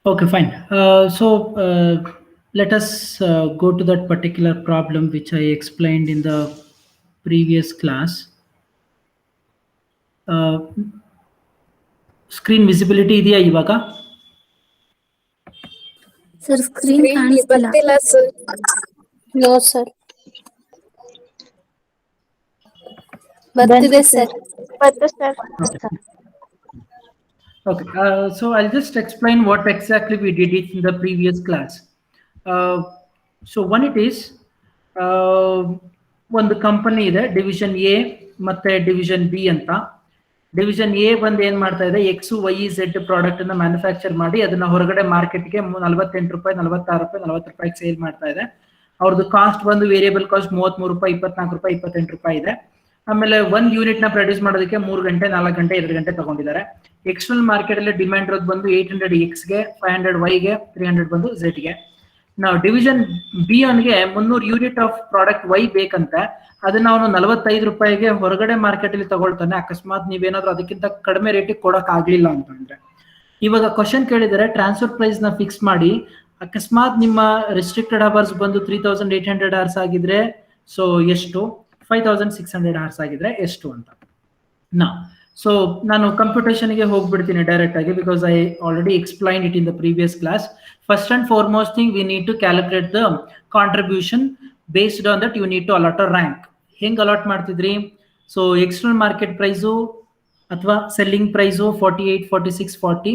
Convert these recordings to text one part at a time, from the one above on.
Okay, fine. Let us go to that particular problem which I explained in the previous class. Screen visibility ಇದೆಯಾ ಇವಾಗ? Sir screen ಕಾಣಿಸ್ತಿಲ್ಲ. ಬರ್ತಿಲ್ಲ sir. No sir. ಬರ್ತಿದೆ sir. ಬಂತು sir. Okay, so I'll just explain what exactly we did it in the previous class. So one it is, ಒಂದು company ಇದೆ, division A ಮತ್ತೆ division B ಅಂತ. ಡಿವಿಷನ್ ಎ ಬಂದು ಏನ್ ಮಾಡ್ತಾ ಇದೆ, ಎಕ್ಸ್ ವೈ ಝೆಡ್ ಪ್ರಾಡಕ್ಟ್ ಅನ್ನ ಮ್ಯಾನುಫ್ಯಾಕ್ಚರ್ ಮಾಡಿ ಅದನ್ನ ಹೊರಗಡೆ ಮಾರ್ಕೆಟ್ಗೆ 48 ರೂಪಾಯಿ, 46 ರೂಪಾಯಿ, 40 ರೂಪಾಯಿಗೆ ಸೇಲ್ ಮಾಡ್ತಾ ಇದೆ. ಅವ್ರದ್ದು ಕಾಸ್ಟ್ ಬಂದು ವೇರಿಯಬಲ್ ಕಾಸ್ಟ್ 33 ರೂಪಾಯಿ, 24 ರೂಪಾಯಿ, 28 ರೂಪಾಯಿ ಇದೆ. ಆಮೇಲೆ ಒಂದ್ ಯೂನಿಟ್ ನ ಪ್ರೊಡ್ಯೂಸ್ ಮಾಡೋದಕ್ಕೆ 3 ಗಂಟೆ, 4 ಗಂಟೆ, 2 ಗಂಟೆ ತಗೊಂಡಿದ್ದಾರೆ. ಎಕ್ಸ್ಟರ್ನಲ್ ಮಾರ್ಕೆಟ್ ಅಲ್ಲಿ ಡಿಮ್ಯಾಂಡ್ ಇರೋದು ಬಂದು 800 ಎಕ್ಸ್ ಗೆ, 500 ವೈ ಗೆ, 300 ಬಂದು ಝೆಡ್ ಗೆ. ನಾವು ಡಿವಿಷನ್ ಬಿ ಒನ್ಗೆ 300 ಯೂನಿಟ್ ಆಫ್ ಪ್ರಾಡಕ್ಟ್ ವೈ ಬೇಕಂತೆ. ಅದನ್ನ ಅವನು 45 ರೂಪಾಯಿಗೆ ಹೊರಗಡೆ ಮಾರ್ಕೆಟ್ ಅಲ್ಲಿ ತಗೊಳ್ತಾನೆ. ಅಕಸ್ಮಾತ್ ನೀವೇನಾದ್ರೂ ಅದಕ್ಕಿಂತ ಕಡಿಮೆ ರೇಟಿಗೆ ಕೊಡಕ್ ಆಗ್ಲಿಲ್ಲ ಅಂತಂದ್ರೆ, ಇವಾಗ ಕ್ವಶನ್ ಕೇಳಿದರೆ ಟ್ರಾನ್ಸ್ಫರ್ ಪ್ರೈಸ್ ನ ಫಿಕ್ಸ್ ಮಾಡಿ. ಅಕಸ್ಮಾತ್ ನಿಮ್ಮ ರೆಸ್ಟ್ರಿಕ್ಟೆಡ್ ಅವರ್ಸ್ ಬಂದು 3800 ಅವರ್ಸ್ ಆಗಿದ್ರೆ ಸೊ ಎಷ್ಟು, 5600 ಅವರ್ಸ್ ಆಗಿದ್ರೆ ಎಷ್ಟು ಅಂತ. ಸೊ ನಾನು ಕಂಪ್ಯೂಟೇಷನ್ಗೆ ಹೋಗ್ಬಿಡ್ತೀನಿ ಡೈರೆಕ್ಟ್ ಆಗಿ, because I already explain it in the previous class. First and foremost thing we need to calculate the contribution based on that you need to allot a rank. ಹೆಂಗ್ allot ಮಾಡ್ತಿದ್ರಿ? So external market price ಅಥವಾ selling price 48, 46, 40,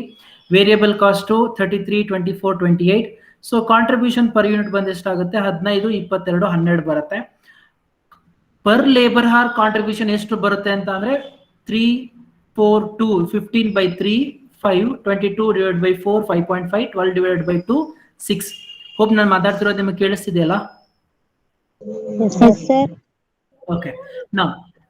variable cost 33, 24, 28. So contribution per unit ಬಂದು ಎಷ್ಟಾಗುತ್ತೆ? 15, 22, 12 ಬರುತ್ತೆ. Per labour ಹಾರ್ contribution ಎಷ್ಟು ಬರುತ್ತೆ ಅಂತ ಅಂದ್ರೆ 3, 4, 2, 15/3, 5, 22 divided by 4, 5.5, 12 divided by 2, 6. Hope ನಾನು ಮಾತಾಡ್ತಿರೋದು ನಿಮಗೆ ಕೇಳಿಸ್ತಿದೆಯಲ್ಲ? ಓಕೆ.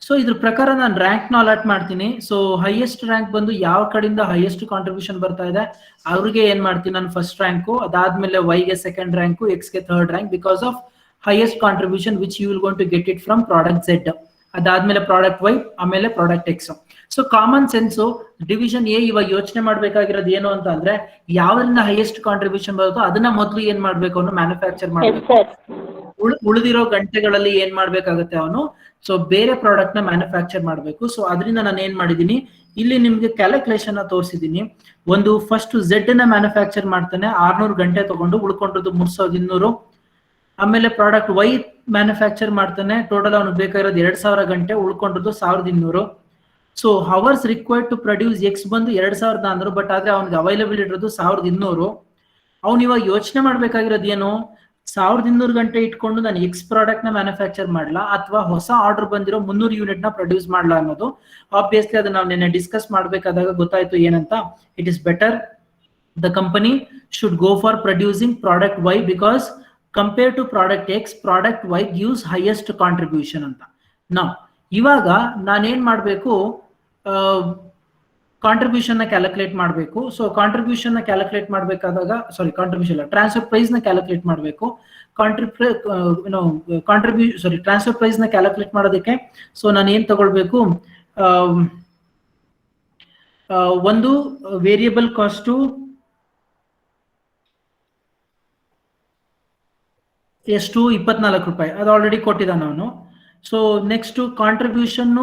ಸೊ ಇದ್ರ ಪ್ರಕಾರ ನಾನು ರ್ಯಾಂಕ್ ನ ಅಲಾಟ್ ಮಾಡ್ತೀನಿ. ಸೊ ಹೈಯೆಸ್ಟ್ ರ್ಯಾಂಕ್ ಬಂದು ಯಾವ ಕಡೆಯಿಂದ ಹೈಯೆಸ್ಟ್ ಕಾಂಟ್ರಿಬ್ಯೂಷನ್ ಬರ್ತಾ ಇದೆ ಅವ್ರಿಗೆ ಏನ್ ಮಾಡ್ತೀನಿ ನಾನು ಫಸ್ಟ್ ರ್ಯಾಂಕು, ಅದಾದ್ಮೇಲೆ ವೈಗೆ ಸೆಕೆಂಡ್ ರ್ಯಾಂಕು, ಎಕ್ಸ್ ಗೆ third rank, because of highest contribution which you will going to get it from product Z. ಅದಾದ್ಮೇಲೆ ಪ್ರಾಡಕ್ಟ್ ವೈ, ಆಮೇಲೆ product X. So common sense division A ಇವಾಗ ಯೋಚನೆ ಮಾಡ್ಬೇಕಾಗಿರೋದು ಏನು ಅಂತ ಅಂದ್ರೆ, ಯಾವ್ದ್ರಿಂದ ಹೈಯೆಸ್ಟ್ ಕಾಂಟ್ರಿಬ್ಯೂಷನ್ ಬರುತ್ತೋ ಅದನ್ನ ಮೊದಲು ಏನ್ ಮಾಡ್ಬೇಕು, ಅವನು ಮ್ಯಾನುಫ್ಯಾಕ್ಚರ್ ಮಾಡ್ಬೇಕು. ಉಳಿದಿರೋ ಗಂಟೆಗಳಲ್ಲಿ ಏನ್ ಮಾಡ್ಬೇಕಾಗುತ್ತೆ ಅವನು, ಸೊ ಬೇರೆ ಪ್ರಾಡಕ್ಟ್ ನ ಮ್ಯಾನುಫ್ಯಾಕ್ಚರ್ ಮಾಡ್ಬೇಕು. ಸೊ ಅದರಿಂದ ನಾನು ಏನ್ ಮಾಡಿದೀನಿ, ಇಲ್ಲಿ ನಿಮ್ಗೆ ಕ್ಯಾಲ್ಕುಲೇಷನ್ ತೋರಿಸಿದೀನಿ. ಒಂದು ಫಸ್ಟ್ ಝೆಡ್ ನ ಮ್ಯಾನುಫ್ಯಾಕ್ಚರ್ ಮಾಡ್ತಾನೆ, 600 ಗಂಟೆ ತಗೊಂಡು, ಉಳ್ಕೊಂಡಿರೋದು 3200. ಆಮೇಲೆ ಪ್ರಾಡಕ್ಟ್ ವೈ ಮ್ಯಾನುಫ್ಯಾಕ್ಚರ್ ಮಾಡ್ತಾನೆ, ಟೋಟಲ್ ಅವನು ಬೇಕಾಗಿರೋದು 2000 ಗಂಟೆ, ಉಳ್ಕೊಂಡಿರೋದು 1200. So hours required to produce X ಬಂದು 2400, ಬಟ್ ಆದ್ರೆ ಅವ್ನಿಗೆ ಅವೈಲೇಬಲ್ ಇರೋದು 1200. ಅವ್ನು ಇವಾಗ ಯೋಚನೆ ಮಾಡ್ಬೇಕಾಗಿರೋದು ಏನು, 1200 ಗಂಟೆ ಇಟ್ಕೊಂಡು ನಾನು ಎಕ್ಸ್ ಪ್ರಾಡಕ್ಟ್ ನ ಮ್ಯಾನುಫ್ಯಾಕ್ಚರ್ ಮಾಡ್ಲಾ ಅಥವಾ ಹೊಸ ಆರ್ಡರ್ ಬಂದಿರೋ 300 ಯೂನಿಟ್ ನ ಪ್ರೊಡ್ಯೂಸ್ ಮಾಡ್ಲಾ ಅನ್ನೋದು. ಆಬ್ವಿಯಸ್ಲಿ ಅದನ್ನ ನಾವು ನಿನ್ನೆ ಡಿಸ್ಕಸ್ ಮಾಡ್ಬೇಕಾದಾಗ ಗೊತ್ತಾಯ್ತು ಏನಂತ. It is better the company should go for producing product Y, because compare to product X, product Y gives highest contribution ಅಂತ. ಇವಾಗ ನಾನೇನ್ ಮಾಡ್ಬೇಕು, ಕಾಂಟ್ರಿಬ್ಯೂಷನ್ ನ ಕ್ಯಾಲ್ಕುಲೇಟ್ ಮಾಡಬೇಕು. ಸೊ ಕಾಂಟ್ರಿಬ್ಯೂಷನ್ ನ ಕ್ಯಾಲ್ಕುಲೇಟ್ ಮಾಡಬೇಕಾದಾಗ, ಕಾಂಟ್ರಿಬ್ಯೂಷನ್ ಅಲ್ಲ, ಟ್ರಾನ್ಸ್ಫರ್ ಪ್ರೈಸ್ ನ ಕ್ಯಾಲ್ಕುಲೇಟ್ ಮಾಡಬೇಕು. ಟ್ರಾನ್ಸ್ಫರ್ ಪ್ರೈಸ್ ನ ಕ್ಯಾಲ್ಕುಲೇಟ್ ಮಾಡೋದಕ್ಕೆ ಸೊ ನಾನು ಏನ್ ತಗೊಳ್ಬೇಕು, ಒಂದು ವೇರಿಯಬಲ್ ಕಾಸ್ಟು ಎಷ್ಟು, 24 ರೂಪಾಯಿ, ಅದು ಆಲ್ರೆಡಿ ಕೊಟ್ಟಿದ್ದಾನೆ ಅವನು. ಸೊ ನೆಕ್ಸ್ಟ್ ಕಾಂಟ್ರಿಬ್ಯೂಷನ್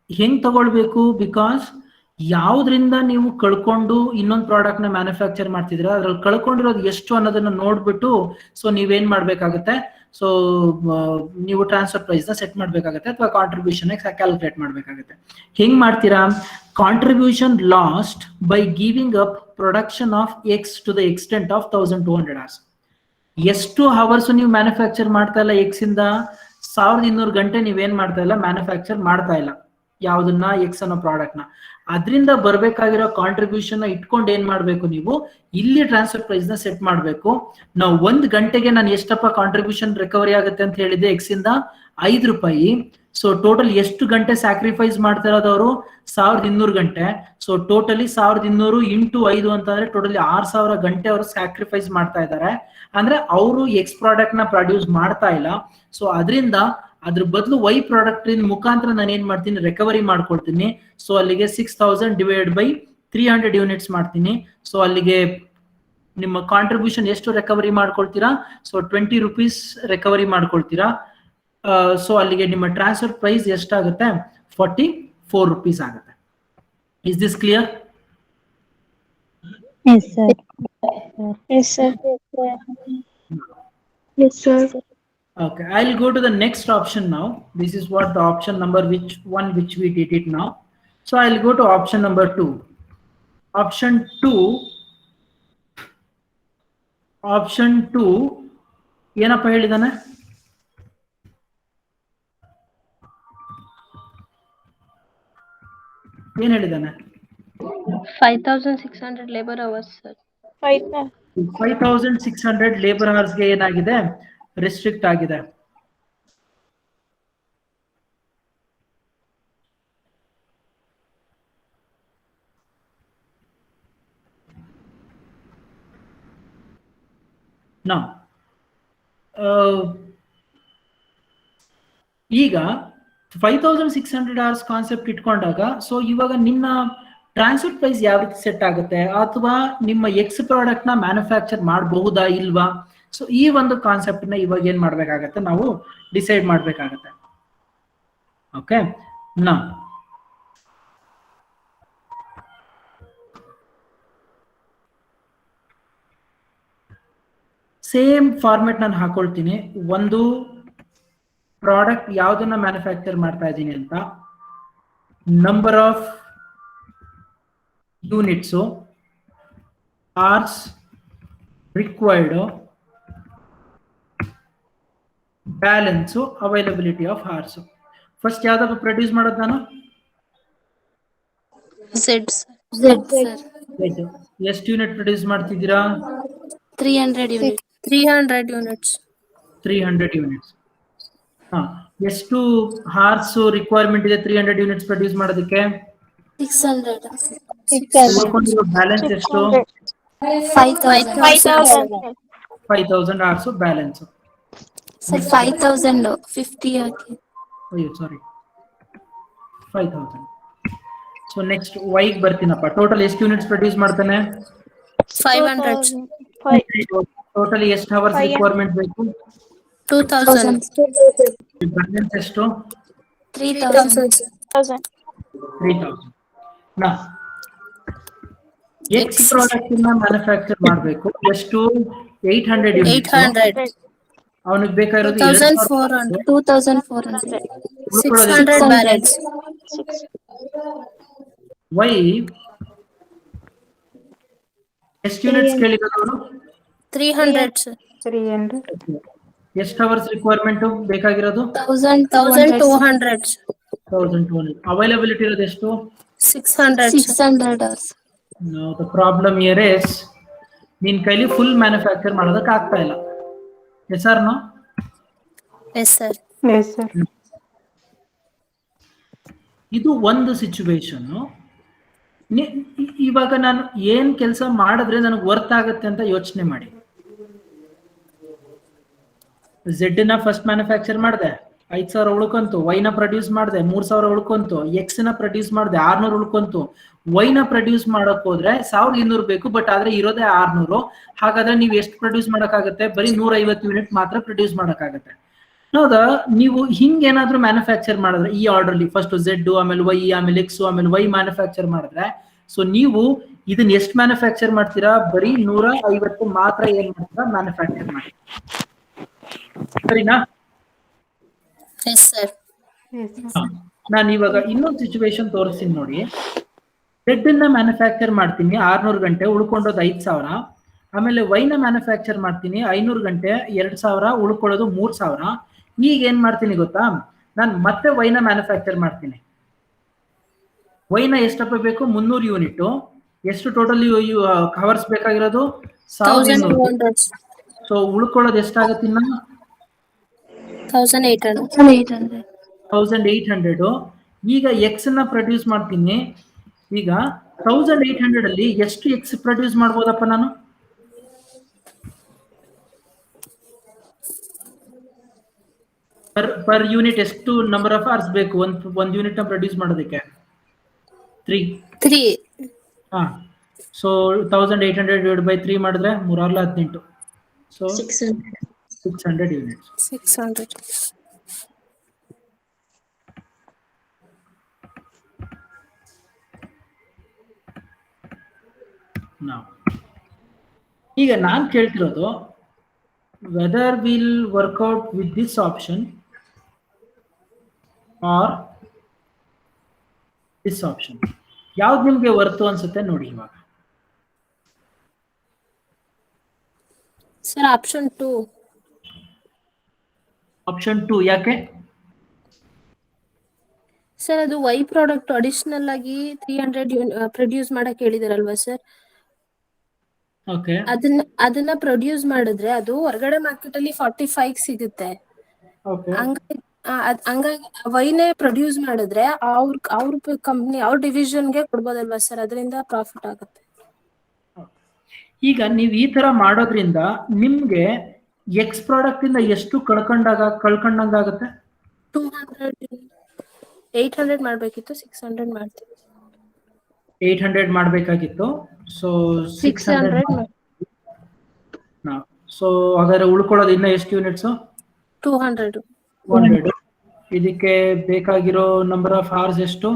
ಹೆಂಗ್ ತಗೊಳ್ಬೇಕು, ಬಿಕಾಸ್ ಯಾವ್ದ್ರಿಂದ ನೀವು ಕಳ್ಕೊಂಡು ಇನ್ನೊಂದು ಪ್ರಾಡಕ್ಟ್ ನ ಮ್ಯಾನುಫ್ಯಾಕ್ಚರ್ ಮಾಡ್ತಿದ್ರೆ ಅದ್ರಲ್ಲಿ ಕಳ್ಕೊಂಡಿರೋದು ಎಷ್ಟು ಅನ್ನೋದನ್ನ ನೋಡ್ಬಿಟ್ಟು ಸೊ ನೀವೇನ್ ಮಾಡ್ಬೇಕಾಗುತ್ತೆ, ಸೊ ನೀವು ಟ್ರಾನ್ಸ್ಫರ್ ಪ್ರೈಸ್ ನ ಸೆಟ್ ಮಾಡ್ಬೇಕಾಗತ್ತೆ ಅಥವಾ ಕಾಂಟ್ರಿಬ್ಯೂಷನ್ ಕ್ಯಾಲ್ಕುಲೇಟ್ ಮಾಡ್ಬೇಕಾಗತ್ತೆ. ಹೆಂಗ್ ಮಾಡ್ತೀರಾ, contribution lost by giving up production of X to the extent of 1200 hours. ಎಷ್ಟು ಅವರ್ಸ್ ನೀವು ಮ್ಯಾನುಫ್ಯಾಕ್ಚರ್ ಮಾಡ್ತಾ ಇಲ್ಲ ಎಕ್ಸ್ ಇಂದ, 1200 ಗಂಟೆ ನೀವೇನ್ ಮಾಡ್ತಾ ಇಲ್ಲ, ಮ್ಯಾನುಫ್ಯಾಕ್ಚರ್ ಮಾಡ್ತಾ ಇಲ್ಲ ಯಾವ್ದನ್ನ, ಎಕ್ಸ್ ಅನ್ನೋ ಪ್ರಾಡಕ್ಟ್ ನ. ಅದರಿಂದ ಬರ್ಬೇಕಾಗಿರೋ ಕಾಂಟ್ರಿಬ್ಯೂಷನ್ ನ ಇಟ್ಕೊಂಡು ಏನ್ ಮಾಡ್ಬೇಕು, ನೀವು ಇಲ್ಲಿ ಟ್ರಾನ್ಸ್ಫರ್ ಪ್ರೈಸ್ ನ ಸೆಟ್ ಮಾಡ್ಬೇಕು. ನಾವು 1 ಗಂಟೆಗೆ ನಾನು ಎಷ್ಟಪ್ಪ ಕಾಂಟ್ರಿಬ್ಯೂಷನ್ ರಿಕವರಿ ಆಗುತ್ತೆ ಅಂತ ಹೇಳಿದೆ, ಎಕ್ಸ್ ಇಂದ 5 ರೂಪಾಯಿ. ಸೊ ಟೋಟಲ್ ಎಷ್ಟು ಗಂಟೆ ಸ್ಯಾಕ್ರಿಫೈಸ್ ಮಾಡ್ತಾ ಇರೋದು ಅವರು, 1200 ಗಂಟೆ. ಸೊ ಟೋಟಲಿ 1200 ಇಂಟು 5 ಅಂತಂದ್ರೆ ಟೋಟಲಿ 6000 ಗಂಟೆ ಅವರು ಸ್ಯಾಕ್ರಿಫೈಸ್ ಮಾಡ್ತಾ ಇದ್ದಾರೆ. ಅಂದ್ರೆ ಅವರು ಎಕ್ಸ್ ಪ್ರಾಡಕ್ಟ್ ನ ಪ್ರೊಡ್ಯೂಸ್ ಮಾಡ್ತಾ ಇಲ್ಲ. ಸೊ ಅದರಿಂದ ಅದ್ರ ಬದಲು ವೈ ಪ್ರಾಡಕ್ಟ್ ಮುಖಾಂತರ ನಾನು ಏನ್ ಮಾಡ್ತೀನಿ, ರಿಕವರಿ ಮಾಡ್ಕೊಳ್ತೀನಿ. ಸೊ ಅಲ್ಲಿಗೆ 6000 ಡಿವೈಡ್ ಬೈ 300 ಯೂನಿಟ್ಸ್ ಮಾಡ್ತೀನಿ. ಸೊ ಅಲ್ಲಿಗೆ ನಿಮ್ಮ ಕಾಂಟ್ರಿಬ್ಯೂಷನ್ ಎಷ್ಟು ರಿಕವರಿ ಮಾಡ್ಕೊಳ್ತೀರಾ? ಸೊ 20 rupees ರಿಕವರಿ ಮಾಡ್ಕೊಳ್ತೀರಾ. ಸೊ ಅಲ್ಲಿಗೆ ನಿಮ್ಮ ಟ್ರಾನ್ಸ್ಫರ್ ಪ್ರೈಸ್ ಎಷ್ಟಾಗುತ್ತೆ? 44 rupees ಆಗುತ್ತೆ. Is this clear? Yes, sir. Yes, sir. Yes, sir. Okay, I'll go to the next option now. This is what the option number which we did it now. So I'll go to option number 2. Option 2 ಏನಪ್ಪ ಹೇಳಿದಾನೆ? ಏನ್ ಹೇಳಿದಾನೆ? 5,600 labor hours, sir. 5,600 labour ಅವರ್ಸ್ಗೆ ಏನಾಗಿದೆ? Restrict ಆಗಿದೆ. Now, ಈಗ 5,600 hours concept ಇಟ್ಕೊಂಡಾಗ so ಇವಾಗ ನಿನ್ನ ಟ್ರಾನ್ಸ್ಫರ್ ಪ್ರೈಸ್ ಯಾವ ರೀತಿ ಸೆಟ್ ಆಗುತ್ತೆ, ಅಥವಾ ನಿಮ್ಮ ಎಕ್ಸ್ ಪ್ರಾಡಕ್ಟ್ ನ ಮ್ಯಾನುಫ್ಯಾಕ್ಚರ್ ಮಾಡಬಹುದಾ ಇಲ್ವಾ? ಸೊ ಈ ಒಂದು ಕಾನ್ಸೆಪ್ಟ್ ನ ಇವಾಗ ಏನ್ ಮಾಡ್ಬೇಕಾಗತ್ತೆ? ನಾವು ಡಿಸೈಡ್ ಮಾಡ್ಬೇಕಾಗತ್ತೆ. ಓಕೆ, ನಾ ಸೇಮ್ ಫಾರ್ಮೆಟ್ ನಾನು ಹಾಕೊಳ್ತೀನಿ. ಒಂದು ಪ್ರಾಡಕ್ಟ್ ಯಾವ್ದನ್ನ ಮ್ಯಾನುಫ್ಯಾಕ್ಚರ್ ಮಾಡ್ತಾ ಇದ್ದೀನಿ ಅಂತ, number of units, hours required, balance, availability of hours. First ಯಾವ್ದಪ್ಪ ಪ್ರೊಡ್ಯೂಸ್ ಮಾಡೋದು ನಾನು? Z, sir. ಎಷ್ಟು ಯೂನಿಟ್ ಪ್ರೊಡ್ಯೂಸ್ ಮಾಡ್ತಿದ್ದೀರಾ? 300 units. 300 units. 300 ಯೂನಿಟ್ಸ್. ಎಷ್ಟು ಹಾರ್ಸ್ ರಿಕ್ವೈರ್ಮೆಂಟ್ ಇದೆ 300 ಯೂನಿಟ್ಸ್ ಪ್ರೊಡ್ಯೂಸ್ ಮಾಡೋದಕ್ಕೆ? 600. ಬ್ಯಾಲೆನ್ಸ್ ಎಷ್ಟು? 5,000. 5,000 ಹಾರ್ಸ್ ಬ್ಯಾಲೆನ್ಸ್. Sir, 5,050 ಹಾಕಿ. ಅಯ್ಯೋ ಸಾರಿ, 5,000. ಸೊ ನೆಕ್ಸ್ಟ್ ವೈಗೆ ಬರ್ತೀನಪ್ಪ. ಟೋಟಲ್ ಎಷ್ಟು ಯೂನಿಟ್ಸ್ ಪ್ರೊಡ್ಯೂಸ್ ಮಾಡ್ತಾನೆ? 500. ಟೋಟಲ್ ಎಷ್ಟು ಅವರ್ಸ್ ರಿಕ್ವೈರ್ಮೆಂಟ್ ಬೇಕು? 2,000. ಬ್ಯಾಲೆನ್ಸ್ ಎಷ್ಟು? 3,000. 3,000. ನಾ ಎಕ್ಸ್ ಪ್ರಾಡಕ್ಟ್ ನ ಮ್ಯಾನುಫ್ಯಾಕ್ಚರ್ ಮಾಡಬೇಕು. ಎಷ್ಟು? 800 ಯೂನಿಟ್ಸ್. 800. ಅವನಿಗೆ ಬೇಕಾಗಿರೋದು 2,400. 2,400. 600 balance. ವೈ ಎಷ್ಟು ಯೂನಿಟ್ಸ್ ಕೇಳಿದ್ರು ಅವರು? 300, sir. ಎಷ್ಟು ಅವರ್ಸ್ ರಿಕ್ವೈರ್ಮೆಂಟ್ ಬೇಕಾಗಿರೋದು? 1,200. 1,200. ಅವೈಲಬಿಲಿಟಿ ಇರೋದು ಎಷ್ಟು? 600. 600 hours. Now the problem here is ನಿನ್ ಕೈಲಿ ಫುಲ್ ಮ್ಯಾನುಫ್ಯಾಕ್ಚರ್ ಮಾಡೋದಕ್ಕೆ ಆಗ್ತಾ ಇಲ್ಲ. Yes or no? Yes, sir. Yes, sir. ಇದು ಒಂದು ಸಿಚುವೇಶನ್. ಇವಾಗ ನಾನು ಏನ್ ಕೆಲಸ ಮಾಡಿದ್ರೆ ನನಗೆ ವರ್ತ್ ಆಗುತ್ತೆ ಅಂತ ಯೋಚನೆ ಮಾಡಿ. ಝೆಡ್ ನ ಫಸ್ಟ್ ಮ್ಯಾನುಫ್ಯಾಕ್ಚರ್ ಮಾಡಿದೆ, 5,000 ಉಳ್ಕೊಂತು. ವೈ ನ ಪ್ರೊಡ್ಯೂಸ್ ಮಾಡಿದೆ, 3,000 ಉಳ್ಕೊಂತು. ಎಕ್ಸ್ ನ ಪ್ರೊಡ್ಯೂಸ್ ಮಾಡಿದೆ, 600 ಉಳ್ಕೊಂತು. ವೈ ನ ಪ್ರೊಡ್ಯೂಸ್ ಮಾಡಕ್ ಹೋದ್ರೆ 1,200 ಬೇಕು, ಬಟ್ ಆದ್ರೆ ಇರೋದೇ 600. ಹಾಗಾದ್ರೆ ನೀವು ಎಷ್ಟು ಪ್ರೊಡ್ಯೂಸ್ ಮಾಡಕ್ಕಾಗತ್ತೆ? ಬರೀ 150 ಯೂನಿಟ್ ಮಾತ್ರ ಪ್ರೊಡ್ಯೂಸ್ ಮಾಡಕ್ಕಾಗತ್ತೆ. ಹೌದಾ? ನೀವು ಹಿಂಗೇನಾದ್ರೂ ಮ್ಯಾನುಫ್ಯಾಕ್ಚರ್ ಮಾಡಿದ್ರೆ ಈ ಆರ್ಡರ್ಲಿ ಫಸ್ಟ್ ಝೆಡ್, ಆಮೇಲೆ ವೈ, ಆಮೇಲೆ ಎಕ್ಸ್, ಆಮೇಲೆ ವೈ ಮ್ಯಾನುಫ್ಯಾಕ್ಚರ್ ಮಾಡಿದ್ರೆ, ಸೊ ನೀವು ಇದನ್ನ ಎಷ್ಟು ಮ್ಯಾನುಫ್ಯಾಕ್ಚರ್ ಮಾಡ್ತೀರಾ? ಬರೀ 150 ಮಾತ್ರ ಏನ್ ಮಾಡ್ತೀರಾ? ಮ್ಯಾನುಫ್ಯಾಕ್ಚರ್ ಮಾಡಿ. ಸರಿನಾ? Yes, sir. ನಾನು ಇವಾಗ ಇನ್ನೊಂದು ಸಿಚುವೇಶನ್ ತೋರಿಸ್ತೀನಿ ನೋಡಿ. ಝೆಡ್ ನ ಮ್ಯಾನುಫ್ಯಾಕ್ಚರ್ ಮಾಡ್ತೀನಿ 600 ಗಂಟೆ, ಉಳ್ಕೊಂಡೋದು 5,000. ಆಮೇಲೆ ವೈ ನ ಮ್ಯಾನುಫ್ಯಾಕ್ಚರ್ ಮಾಡ್ತೀನಿ 500 ಗಂಟೆ, 2,000, ಉಳ್ಕೊಳ್ಳೋದು 3,000. ಈಗ ಏನ್ ಮಾಡ್ತೀನಿ ಗೊತ್ತಾ? ನಾನು ಮತ್ತೆ ವೈ ನ ಮ್ಯಾನುಫ್ಯಾಕ್ಚರ್ ಮಾಡ್ತೀನಿ. ವೈ ನ ಎಷ್ಟಪ್ಪ ಬೇಕು? 300 ಯೂನಿಟ್. ಎಷ್ಟು ಟೋಟಲ್ ಕವರ್ಸ್ ಬೇಕಾಗಿರೋದು? 1,200. ಸೊ ಉಳ್ಕೊಳ್ಳೋದು ಎಷ್ಟಾಗತ್ತೆ? ಇನ್ನ 1,800. 1,800. ಈಗ ಎಕ್ಸ್ ನ ಪ್ರೊಡ್ಯೂಸ್ ಮಾಡ್ತೀನಿ. ಈಗ 1,800 ಅಲ್ಲಿ ಎಷ್ಟು ಎಕ್ಸ್ ಪ್ರೊಡ್ಯೂಸ್ ಮಾಡ್ಬೋದಪ್ಪ ನಾನು? ಪರ್ ಯೂನಿಟ್ ಎಷ್ಟು ನಂಬರ್ ಆಫ್ ಅವರ್ಸ್ ಬೇಕು ಒಂದು ಯೂನಿಟ್ ನ ಪ್ರೊಡ್ಯೂಸ್ ಮಾಡೋದಕ್ಕೆ? 3. Three. ಹಾ, ಸೊ 1800 ಡಿವೈಡ್ ಬೈ 3 ಮಾಡಿದ್ರೆ 3 ಸೊ 600 ಯೂನಿಟ್ಸ್. 600. ಈಗ ನಾನು ಕೇಳ್ತಿರೋದು whether will work out with this option or this option, ಯಾವ್ದು ನಿಮ್ಗೆ ವರ್ತು ಅನ್ಸುತ್ತೆ ನೋಡಿ ಇವಾಗ. Sir option 2. ಆಪ್ಷನ್ 2 ಯಾಕೆ? ಸರ್ ಅದು ವೈ ಪ್ರಾಡಕ್ಟ್ ಅಡಿಷನಲ್ ಆಗಿ 300 ಪ್ರೊಡ್ಯೂಸ್ ಮಾಡಕ್ ಹೇಳಿದಾರಲ್ವಾ ಸರ್? ಓಕೆ, ಅದನ್ನ ಪ್ರೊಡ್ಯೂಸ್ ಮಾಡಿದ್ರೆ ಅದು ಹೊರಗಡೆ ಮಾರ್ಕೆಟ್ ಅಲ್ಲಿ 45 ಸಿಗುತ್ತೆ. ಓಕೆ, ಹಂಗಾಗಿ ವೈನೇ ಪ್ರೊಡ್ಯೂಸ್ ಮಾಡಿದ್ರೆ ಅವ್ರ ಕಂಪ್ನಿ ಅವ್ರ ಡಿವಿಷನ್ಗೆ ಕೊಡ್ಬೋದಲ್ವಾ ಸರ್? ಅದರಿಂದ ಪ್ರಾಫಿಟ್ ಆಗುತ್ತೆ. ಈಗ ನೀವು ಈ ತರ ಮಾಡೋದ್ರಿಂದ ನಿಮ್ಗೆ ಎಕ್ಸ್ ಪ್ರಾಡಕ್ಟ್ ಇಂದ ಎಷ್ಟು ಕಳ್ಕೊಂಡಂಗಾಗುತ್ತೆ? 800 ಮಾಡ್ಬೇಕಿತ್ತು, 600 ಮಾಡ್ತೀವಿ. 800 ಮಾಡ್ಬೇಕಾಗಿತ್ತು, ಸೊ 600. ಸೊ ಹಾಗಾದ್ರೆ ಉಳ್ಕೊಳ್ಳೋದು ಇನ್ನ ಎಷ್ಟು ಯೂನಿಟ್ಸ್? 200. ಇದಕ್ಕೆ ಬೇಕಾಗಿರೋ ನಂಬರ್ ಆಫ್ ಅವರ್ಸ್ ಎಷ್ಟು?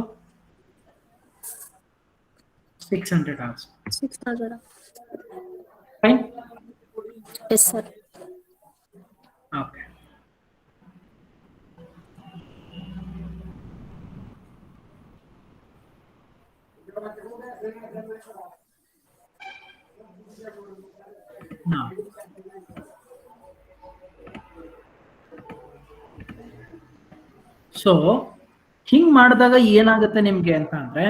600 hours. 600. Fine? Yes sir. Okay. Now, so ಹಿಂಗ್ ಮಾಡಿದಾಗ ಏನಾಗುತ್ತೆ ನಿಮ್ಗೆ ಅಂತ ಅಂದ್ರೆ,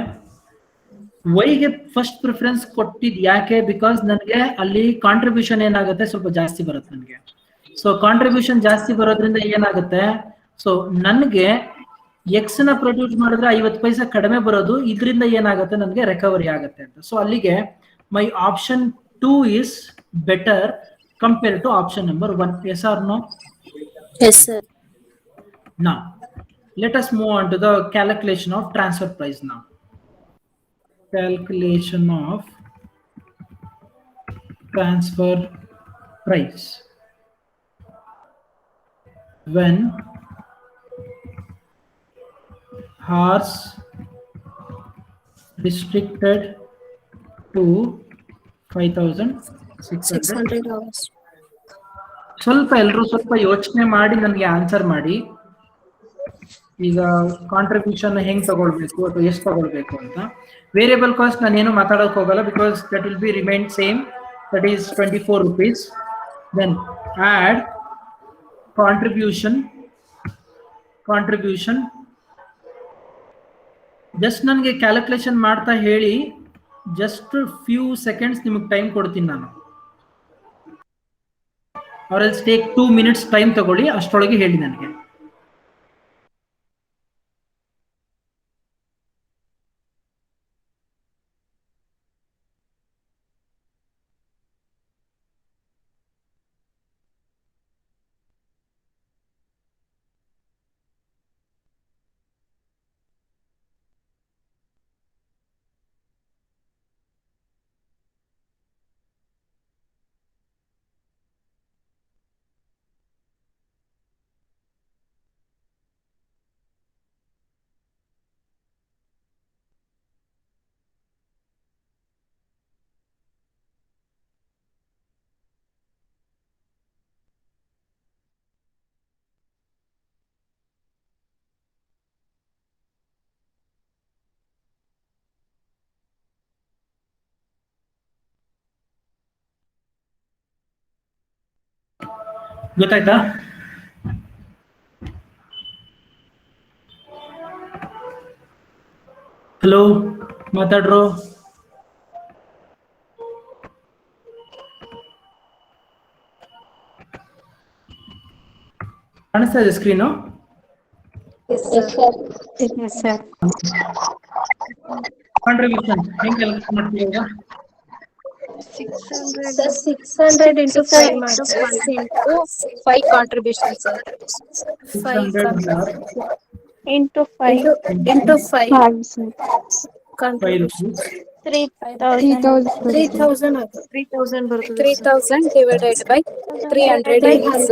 ವೈಗೆ ಫಸ್ಟ್ ಪ್ರಿಫರೆನ್ಸ್ ಕೊಟ್ಟಿದ್ ಯಾಕೆ? ಬಿಕಾಸ್ ನನಗೆ ಅಲ್ಲಿ ಕಾಂಟ್ರಿಬ್ಯೂಷನ್ ಏನಾಗುತ್ತೆ ಸ್ವಲ್ಪ ಜಾಸ್ತಿ ಬರುತ್ತೆ ನನಗೆ. ಸೊ ಕಾಂಟ್ರಿಬ್ಯೂಷನ್ ಜಾಸ್ತಿ ಬರೋದ್ರಿಂದ ಏನಾಗುತ್ತೆ, ಸೊ ನನಗೆ ಎಕ್ಸ್ ನ ಪ್ರೊಡ್ಯೂಸ್ ಮಾಡಿದ್ರೆ 50 ಪೈಸೆ ಕಡಿಮೆ ಬರೋದು, ಇದರಿಂದ ಏನಾಗುತ್ತೆ ನನಗೆ ರಿಕವರಿ ಆಗುತ್ತೆ ಅಂತ. ಸೊ ಅಲ್ಲಿಗೆ ಮೈ option 2 is better compared to option number 1. Yes or no? Yes sir. Now let us move on to the calculation of transfer price. Now calculation of transfer price when hours restricted to 5600 hours. ಸ್ವಲ್ಪ ಎಲ್ಲರೂ ಸ್ವಲ್ಪ ಯೋಚನೆ ಮಾಡಿ ನನಗೆ answer ಮಾಡಿ. ಈಗ contribution ಹೆಂಗ್ ತಗೊಳ್ಬೇಕು ಅಥವಾ ಎಷ್ಟು ತಗೊಳ್ಬೇಕು ಅಂತ. ವೇರಿಯಬಲ್ ಕಾಸ್ಟ್ ನಾನು ಏನು ಮಾತಾಡೋಕೆ ಹೋಗಲ್ಲ, because that will be remain same, that is 24 rupees. Then add contribution just ನನಗೆ ಕ್ಯಾಲ್ಕುಲೇಷನ್ ಮಾಡ್ತಾ ಹೇಳಿ, ಜಸ್ಟ್ ಫ್ಯೂ ಸೆಕೆಂಡ್ಸ್ ನಿಮಗೆ ಟೈಮ್ ಕೊಡ್ತೀನಿ ನಾನು, or else take 2 minutes time ತಗೊಳ್ಳಿ, ಅಷ್ಟರೊಳಗೆ ಹೇಳಿ ನನಗೆ. ಗೊತ್ತಾಯ್ತಾ? ಹಲೋ, ಮಾತಾಡ್ರು. ಕಾಣಿಸ್ತಾ ಇದೆ ಸ್ಕ್ರೀನು? ಕಾಂಟ್ರಿಬ್ಯೂಷನ್ ಹೆಂಗ್ ಕ್ಯಾಲ್ಕುಲೇಟ್ ಮಾಡ್ತೀವಿ ಈಗ? 600 into 5 into 5 contribution sir. 5 into 5 into 5 5 contribution. rupees. 3,000 ಆಗುತ್ತೆ. 3,000 ಬರ್ತದೆ. 3,000 divided by 300 by is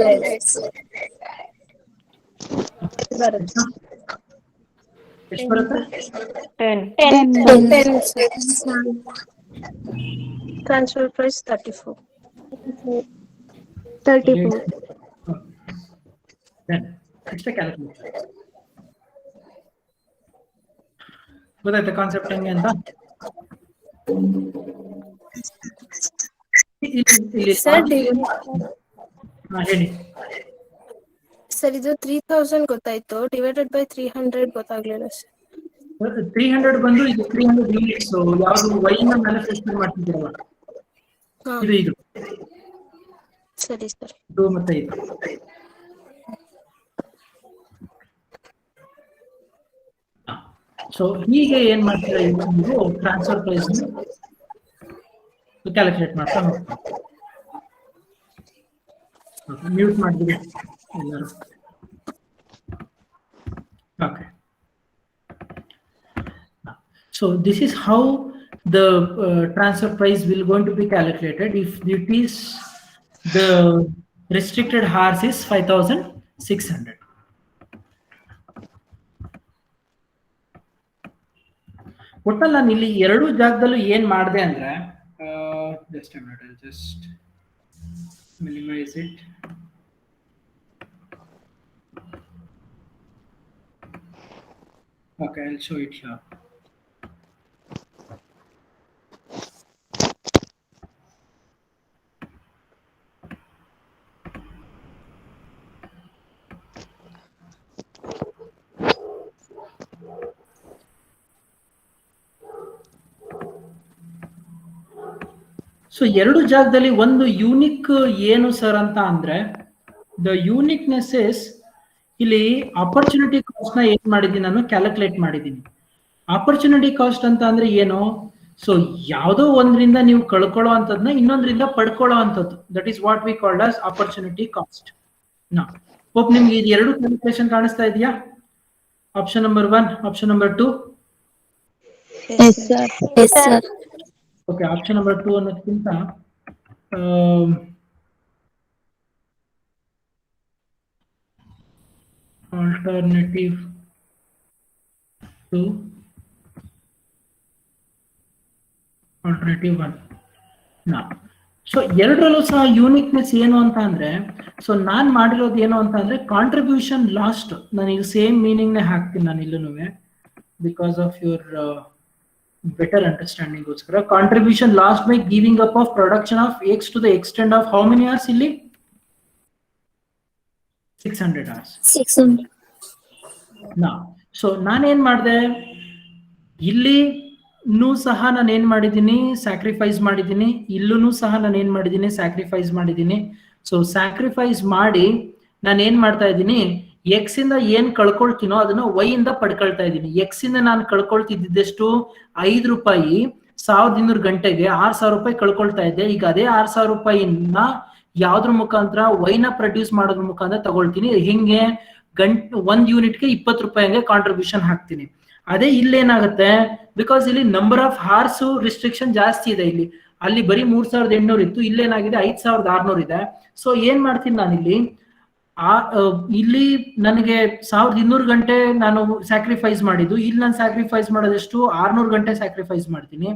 100. ಎಷ್ಟು ಬರುತ್ತೆ? 10. 10. Transfer price 34. 34. ಇಷ್ಟೇ ಕ್ಯಾಲ್ಕುಲೇಟ್ ಗೊತ್ತಾಯ್ತಾ ಕಾನ್ಸೆಪ್ಟ್ ಹೆಂಗೆ ಅಂತ? ಸರ್ ಹೇಳಿ ಸರ್ ಇದು 3,000 ಗೊತ್ತಾಯ್ತು, ಡಿವೈಡೆಡ್ ಬೈ 300 ಗೊತ್ತಾಗ್ಲಿಲ್ಲ ಸರ್. 300 ಬಂದು ಇದು 300 ಯೂನಿಟ್ಸ್ ಯಾವುದು ವೈನ ಮ್ಯಾನುಫ್ಯಾಕ್ಚರ್ ಮಾಡ್ತಿದ್ದೀರಲ್ಲ ಇದು ಸರಿ ಸರ್. ಇದು ಮತ್ತೆ ಇದು ಸೊ ಹೀಗೆ ಏನ್ ಮಾಡ್ತೀರಾ ನೀವು ಟ್ರಾನ್ಸ್ಫರ್ ಪ್ರೈಸ್ ಕ್ಯಾಲ್ಕುಲೇಟ್ ಮಾಡ್ತಾ ಹೋಗ್ತೀವಿ. ಮ್ಯೂಟ್ ಮಾಡಿದ್ವಿ ಎಲ್ಲರೂ. Okay. So this is how the transfer price will going to be calculated if it is the restricted hours is 5,600. ಒಟ್ಟಲ್ಲಿ ನಾನು ಇಲ್ಲಿ ಎರಡು ಜಾಗದಲ್ಲೂ ಏನ್ ಮಾಡಿದೆ ಅಂದ್ರೆ just a minute, I'll just minimize it. Okay, I'll show it here. So ಎರಡು ಜಾಗದಲ್ಲಿ ಒಂದು ಯೂನಿಕ್ ಏನು ಸರ್ ಅಂತ ಅಂದ್ರೆ ದ ಯೂನಿಕ್ನೆಸ್ ಇಸ್ ಇಲ್ಲಿ ಆಪರ್ಚುನಿಟಿ ಕಾಸ್ಟ್ ನ ಏನ್ ಮಾಡಿದೀನಿ ನಾನು ಕ್ಯಾಲ್ಕುಲೇಟ್ ಮಾಡಿದೀನಿ. ಆಪರ್ಚುನಿಟಿ ಕಾಸ್ಟ್ ಅಂತ ಅಂದ್ರೆ ಏನು? ಸೊ ಯಾವುದೋ ಒಂದ್ರಿಂದ ನೀವು ಕಳ್ಕೊಳ್ಳೋ ಅಂತದ್ನ ಇನ್ನೊಂದ್ರಿಂದ ಪಡ್ಕೊಳ್ಳೋ ಅಂತದ್ದು, that is what we called as opportunity cost. Hope ನಿಮ್ಗೆ ಇದು ಎರಡು ಕ್ಯಾಲ್ಕುಲೇಷನ್ ಕಾಣಿಸ್ತಾ ಇದೆಯಾ? Option number 1, option number 2. Yes sir. Okay, option number 2 ಅನ್ನೋದಕ್ಕಿಂತ ಆಲ್ಟರ್ನೇಟಿವ್ 2, ಆಲ್ಟರ್ನೇಟಿವ್ 1. ಸೊ ಎರಡರಲ್ಲೂ ಸಹ ಯೂನಿಕ್ನೆಸ್ ಏನು ಅಂತ ಅಂದ್ರೆ, ಸೊ ನಾನ್ ಮಾಡಿರೋದು ಏನು ಅಂತ ಅಂದ್ರೆ ಕಾಂಟ್ರಿಬ್ಯೂಷನ್ ಲಾಸ್ಟ್, ನಾನು ಈಗ ಸೇಮ್ ಮೀನಿಂಗ್ ನೇ ಹಾಕ್ತೀನಿ ನಾನು ಇಲ್ಲೂ, because of your better understanding goskara. Contribution lost by giving up of production of x to the extent of how many hours illi? 600 hours. 600. Now so ನಾನು ಏನ್ ಮಾಡಿದೆ ಇಲ್ಲಿ ನೂ ಸಹ ನಾನು ಏನ್ ಮಾಡಿದ್ದೀನಿ ಸ್ಯಾಕ್ರಿಫೈಸ್ ಮಾಡಿದ್ದೀನಿ, ಇಲ್ಲೂ ಸಹ ನಾನು ಏನ್ ಮಾಡಿದ್ದೀನಿ ಸ್ಯಾಕ್ರಿಫೈಸ್ ಮಾಡಿದ್ದೀನಿ. ಸೊ ಸ್ಯಾಕ್ರಿಫೈಸ್ ಮಾಡಿ ನಾನು ಏನ್ ಮಾಡ್ತಾ ಇದ್ದೀನಿ, ಎಕ್ಸ್ ಇಂದ ಏನ್ ಕಳ್ಕೊಳ್ತೀನೋ ಅದನ್ನ ವೈ ಇಂದ ಪಡ್ಕೊಳ್ತಾ ಇದ್ದೀನಿ. ಎಕ್ಸ್ ಇಂದ ನಾನು ಕಳ್ಕೊಳ್ತಿದ್ದೆಷ್ಟು 5 ರೂಪಾಯಿ 1200 ಗಂಟೆಗೆ 6,000 ರೂಪಾಯಿ ಕಳ್ಕೊಳ್ತಾ ಇದ್ದೆ. ಈಗ ಅದೇ 6,000 ರೂಪಾಯಿನ ಯಾವ್ದ್ರ ಮುಖಾಂತರ ವೈನ ಪ್ರೊಡ್ಯೂಸ್ ಮಾಡೋದ್ರ ಮುಖಾಂತರ ತಗೊಳ್ತೀನಿ. ಹಿಂಗೆ ಒಂದ್ ಯೂನಿಟ್ಗೆ 20 ರೂಪಾಯಿ ಹಂಗೆ ಕಾಂಟ್ರಿಬ್ಯೂಷನ್ ಹಾಕ್ತೀನಿ. ಅದೇ ಇಲ್ಲೇನಾಗುತ್ತೆ, ಬಿಕಾಸ್ ಇಲ್ಲಿ ನಂಬರ್ ಆಫ್ ಹಾರ್ಸ್ ರಿಸ್ಟ್ರಿಕ್ಷನ್ ಜಾಸ್ತಿ ಇದೆ. ಇಲ್ಲಿ ಅಲ್ಲಿ ಬರೀ 3,800 ಇತ್ತು, ಇಲ್ಲೇನಾಗಿದೆ 5,600 ಇದೆ. ಸೊ ಏನ್ ಮಾಡ್ತೀನಿ ನಾನಿಲ್ಲಿ, ಇಲ್ಲಿ ನನಗೆ 1,200 ಗಂಟೆ ನಾನು ಸ್ಯಾಕ್ರಿಫೈಸ್ ಮಾಡಿದ್ದು, ಇಲ್ಲಿ ನಾನು ಸ್ಯಾಕ್ರಿಫೈಸ್ ಮಾಡೋದೆಷ್ಟು 600 ಗಂಟೆ ಸ್ಯಾಕ್ರಿಫೈಸ್ ಮಾಡ್ತೀನಿ.